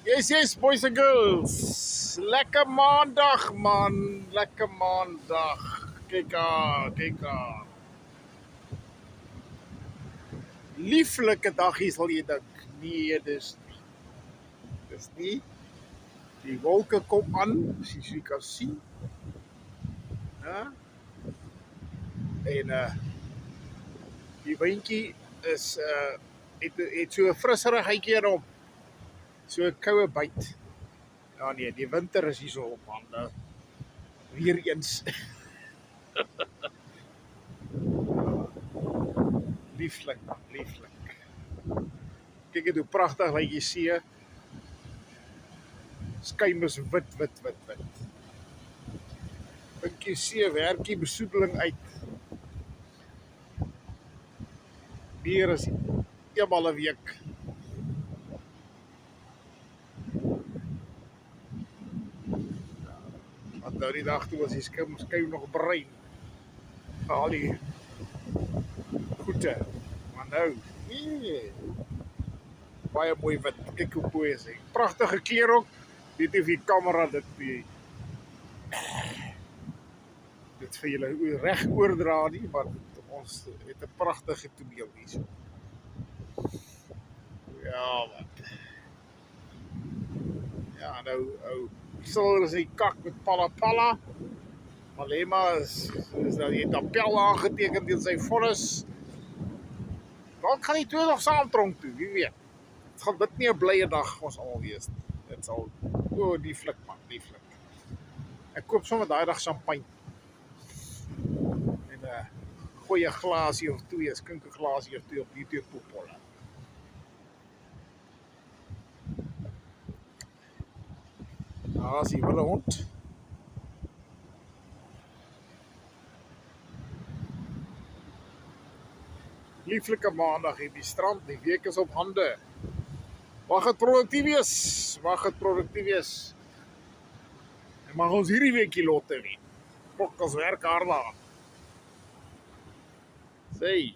Yes, boys and girls. Lekker maandag, man. Lekker maandag. Kijk aan, kijk aan. Lieflijke dagje sal jy dink. Nee, dis nie. Die wolke kom aan, soos jy kan sien. Ja? En die windjie is het so 'n frisserigheidjie in hom. So 'n koue byt. Ja nee, die winter is hier so op hande. Weer eens. Lieflik. Kyk hoe pragtig lyk die see. Skuim is wit. Dink jy see werk die besoedeling uit. Meer as eenmal 'n week. Want nou die dag toe was die skuim nog bruin. Al die goede. Maar nou, nee. Baie mooi wit. Kyk hoe mooi is hy. Pragtige kleur ook. Weet nie of die kamera dit vir julle reg oordra nie, maar ons het 'n pragtige toneel hierso. Ja, wat. Ja, nou Silver is die kak met Palla. Malema is nou die appel aangeteken teen sy vonnis. Dalk gaan die twee nog saam tronk toe, wie weet. Het gaan dit nie 'n blye dag ons almal wees nie. Dit sal lieflik man, lieflik. Ek koop sommer daai dag champagne. En gooi 'n glasie of twee, skink 'n glasie of twee op die twee poepolle. Daar is die wille hond. Lieflike maandag hier die strand, die week is op hande. Mag het produktief wees. En mag ons hierdie weekie lotte wen. Ons werk hard daaraan. Sê